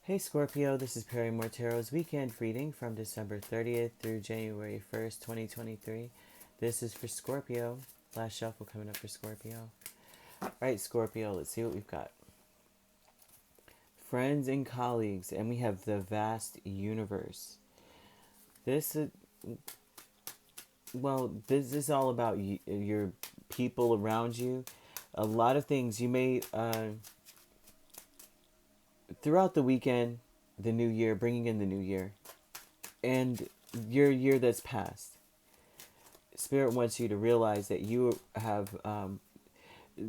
Hey Scorpio, this is Perrymore Tarot's weekend reading from December 30th through January 1st, 2023. This is for Scorpio. Last shuffle coming up for Scorpio. Alright, Scorpio, let's see what we've got. Friends and colleagues, and we have the vast universe. This is, this is all about your people around you. A lot of things you may, throughout the weekend, the new year, bringing in the new year, and your year that's passed. Spirit wants you to realize that you have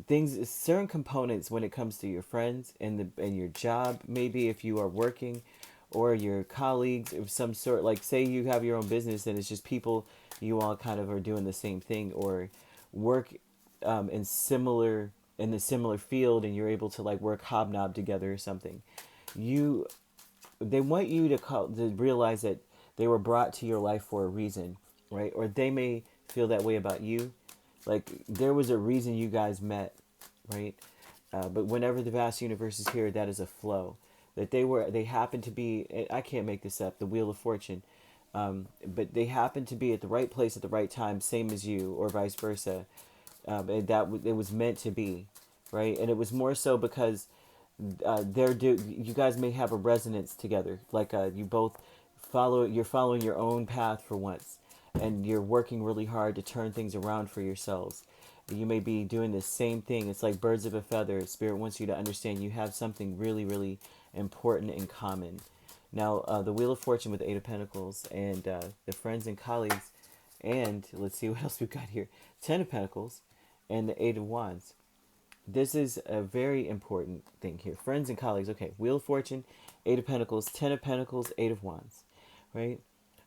things, certain components when it comes to your friends and your job. Maybe if you are working, or your colleagues of some sort. Like say you have your own business and it's just people you all kind of are doing the same thing or work in the similar field, and you're able to like work hobnob together or something. You They want you to realize that they were brought to your life for a reason, right? Or they may feel that way about you. Like there was a reason you guys met, right? But whenever the vast universe is here, that is a flow. That they happen to be. I can't make this up. The Wheel of Fortune, but they happen to be at the right place at the right time, same as you, or vice versa. And it was meant to be, right? And it was more so because you guys may have a resonance together, like you both you're following your own path for once, and you're working really hard to turn things around for yourselves. You may be doing the same thing. It's like birds of a feather. Spirit wants you to understand you have something really, really important in common. Now, the Wheel of Fortune with the Eight of Pentacles and the friends and colleagues, and let's see what else we've got here. Ten of Pentacles and the Eight of Wands. This is a very important thing here. Friends and colleagues. Okay, Wheel of Fortune, Eight of Pentacles, Ten of Pentacles, Eight of Wands. Right?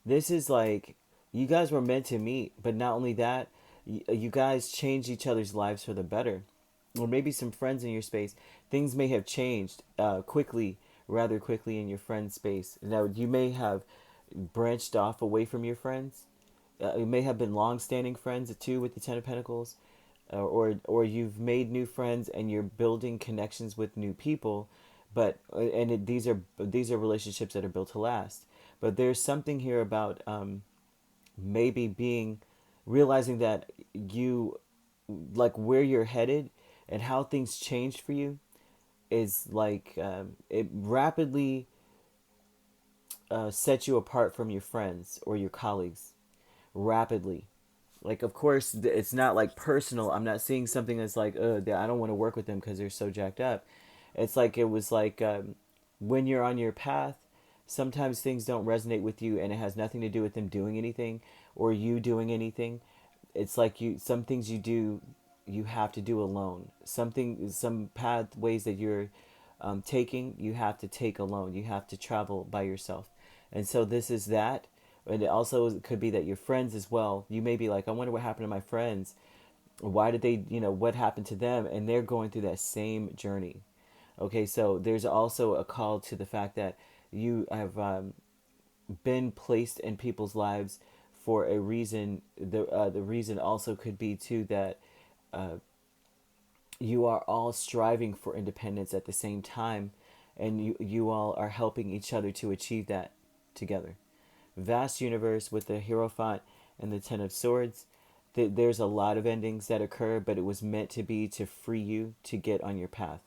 This is like you guys were meant to meet, but not only that, you guys changed each other's lives for the better. Or maybe some friends in your space. Things may have changed rather quickly in your friend space. Now, you may have branched off away from your friends. You may have been long-standing friends too with the Ten of Pentacles, or you've made new friends and you're building connections with new people, but these are relationships that are built to last. But there's something here about maybe realizing that you like where you're headed and how things changed for you is like it rapidly sets you apart from your friends or your colleagues rapidly. Like, of course, it's not like personal. I'm not seeing something that's like, I don't want to work with them because they're so jacked up. It's like it was like when you're on your path, sometimes things don't resonate with you, and it has nothing to do with them doing anything or you doing anything. It's like some things you do, you have to do alone. Some pathways that you're taking, you have to take alone. You have to travel by yourself, and so this is that. And it also could be that your friends as well. You may be like, I wonder what happened to my friends. Why did they, what happened to them? And they're going through that same journey. Okay, so there's also a call to the fact that you have been placed in people's lives for a reason. The reason also could be too that you are all striving for independence at the same time, and you all are helping each other to achieve that together. Vast universe with the Hierophant and the Ten of Swords. There's a lot of endings that occur, but it was meant to be to free you to get on your path.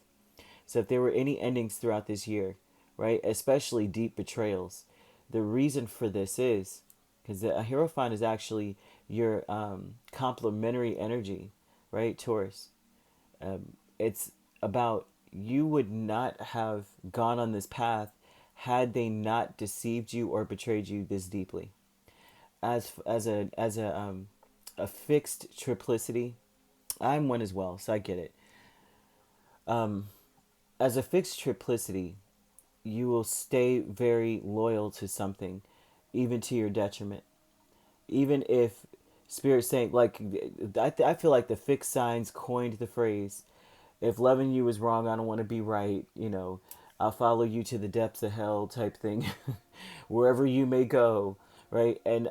So if there were any endings throughout this year, right, especially deep betrayals, the reason for this is because the Hierophant is actually your complementary energy, right, Taurus. It's about you would not have gone on this path had they not deceived you or betrayed you this deeply. As a fixed triplicity, I'm one as well, so I get it. As a fixed triplicity, you will stay very loyal to something, even to your detriment. Even if Spirit's saying, like, I feel like the fixed signs coined the phrase, if loving you is wrong, I don't want to be right, I'll follow you to the depths of hell type thing, wherever you may go, right? And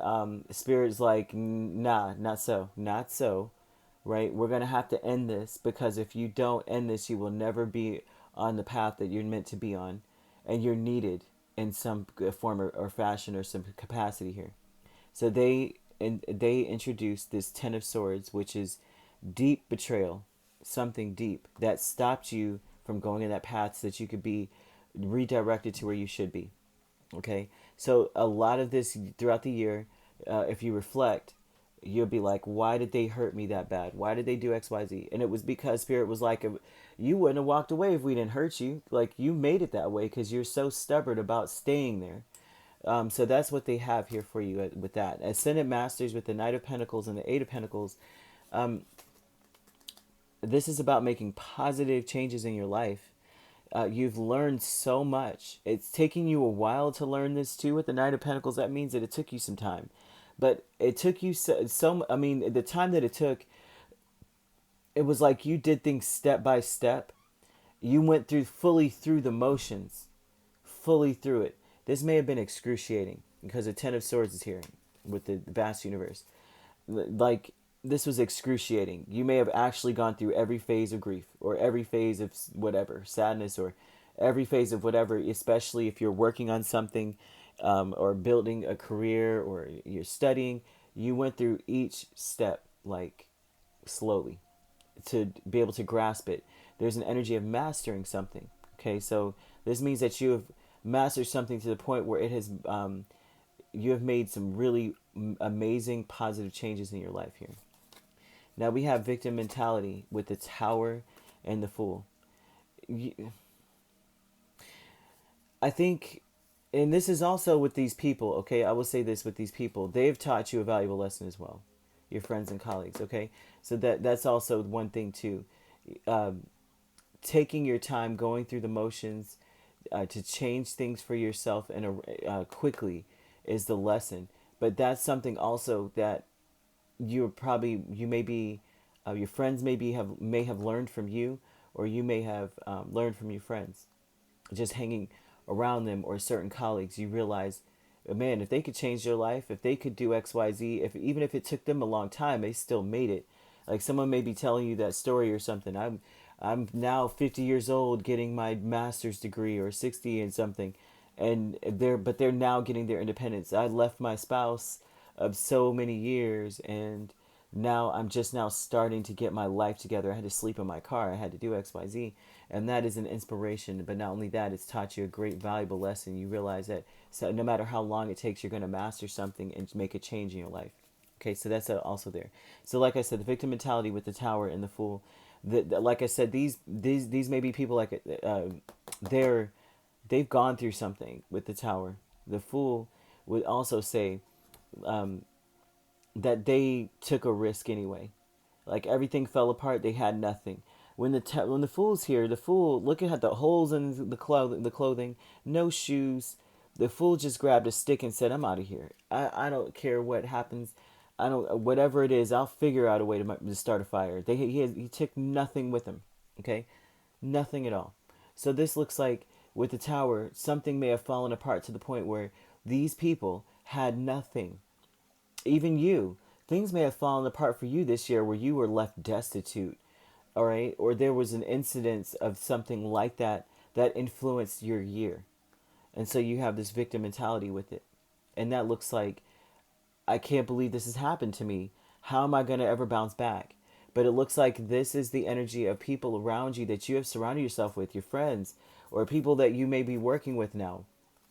Spirit's like, nah, not so, not so, right? We're going to have to end this because if you don't end this, you will never be on the path that you're meant to be on. and you're needed in some form or fashion or some capacity here. So they introduced this Ten of Swords, which is deep betrayal, something deep that stopped you from going in that path so that you could be redirected to where you should be. Okay, so a lot of this throughout the year, if you reflect, you'll be like, why did they hurt me that bad? Why did they do X, Y, Z? And it was because Spirit was like, you wouldn't have walked away if we didn't hurt you. Like, you made it that way because you're so stubborn about staying there. So that's what they have here for you with that. Ascendant Masters with the Knight of Pentacles and the Eight of Pentacles. This is about making positive changes in your life. You've learned so much. It's taking you a while to learn this too with the Knight of Pentacles. That means that it took you some time. But it took you I mean, the time that it took, it was like you did things step by step. You went fully through the motions, fully through it. This may have been excruciating because the Ten of Swords is here with the vast universe. Like, this was excruciating. You may have actually gone through every phase of grief or every phase of whatever, sadness, or every phase of whatever, especially if you're working on something, or building a career, or you're studying. You went through each step like slowly to be able to grasp it. There's an energy of mastering something. Okay, so this means that you have mastered something to the point where it has, you have made some really amazing positive changes in your life here. Now we have victim mentality with the Tower and the Fool. I think, and this is also with these people, okay? I will say this with these people. They've taught you a valuable lesson as well, your friends and colleagues, okay? So that's also one thing too. Taking your time, going through the motions, to change things for yourself and quickly is the lesson. But that's something also that you may be, your friends may have learned from you, or you may have learned from your friends. Just hanging around them or certain colleagues, you realize, man, if they could change their life, if they could do X, Y, Z, if even if it took them a long time, they still made it. Like, someone may be telling you that story or something. I'm now 50 years old getting my master's degree, or 60 and something, and they're now getting their independence. I left my spouse of so many years, and now I'm just now starting to get my life together. I had to sleep in my car. I had to do X, Y, Z. And that is an inspiration. But not only that, it's taught you a great, valuable lesson. You realize that, so no matter how long it takes, you're going to master something and make a change in your life. Okay, so that's also there. So like I said, the victim mentality with the Tower and the Fool. Like I said, these may be people like, they've gone through something with the Tower. The Fool would also say, that they took a risk anyway. Like, everything fell apart, they had nothing. When the Fool's here, the Fool, look at the holes in the clothing, no shoes. The Fool just grabbed a stick and said, "I'm out of here. I don't care what happens. I don't, whatever it is, I'll figure out a way to start a fire." He took nothing with him. Okay, nothing at all. So this looks like with the Tower, something may have fallen apart to the point where these people had nothing. Even you, things may have fallen apart for you this year where you were left destitute, all right? Or there was an incidence of something like that that influenced your year. And so you have this victim mentality with it. And that looks like, I can't believe this has happened to me. How am I going to ever bounce back? But it looks like this is the energy of people around you that you have surrounded yourself with, your friends, or people that you may be working with now,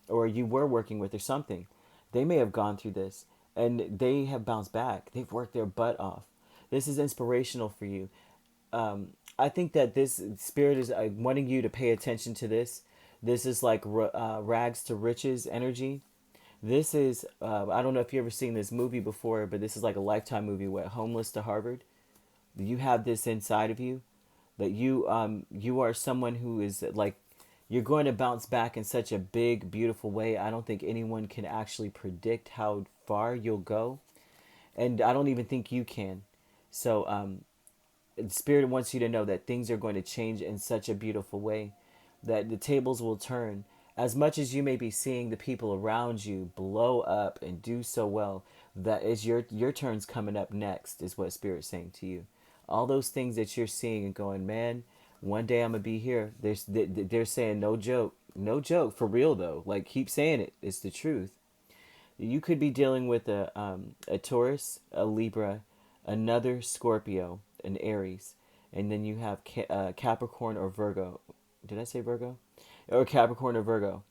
or you were working with, or something. They may have gone through this and they have bounced back. They've worked their butt off. This is inspirational for you. I think that this spirit is wanting you to pay attention to this. This is like rags to riches energy. This is, I don't know if you've ever seen this movie before, but this is like a Lifetime movie, what, Homeless to Harvard. You have this inside of you, that you are someone who is like, you're going to bounce back in such a big, beautiful way. I don't think anyone can actually predict how far you'll go, and I don't even think you can. So Spirit wants you to know that things are going to change in such a beautiful way, that the tables will turn. As much as you may be seeing the people around you blow up and do so well, that is your turn's coming up next, is what Spirit's saying to you. All those things that you're seeing and going, man, one day I'm gonna be here. They're saying, no joke. No joke, for real though. Like, keep saying it. It's the truth. You could be dealing with a Taurus, a Libra, another Scorpio, an Aries, and then you have Capricorn or Virgo. Did I say Virgo? Or Capricorn or Virgo.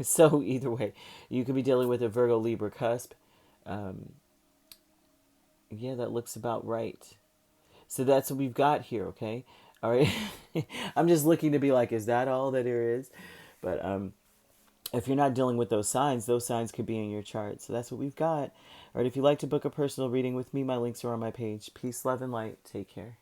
So either way, you could be dealing with a Virgo Libra cusp. Um, yeah, that looks about right. So that's what we've got here, okay? All right. I'm just looking to be like, is that all that there is? But if you're not dealing with those signs could be in your chart. So that's what we've got. All right, if you'd like to book a personal reading with me, my links are on my page. Peace, love, and light. Take care.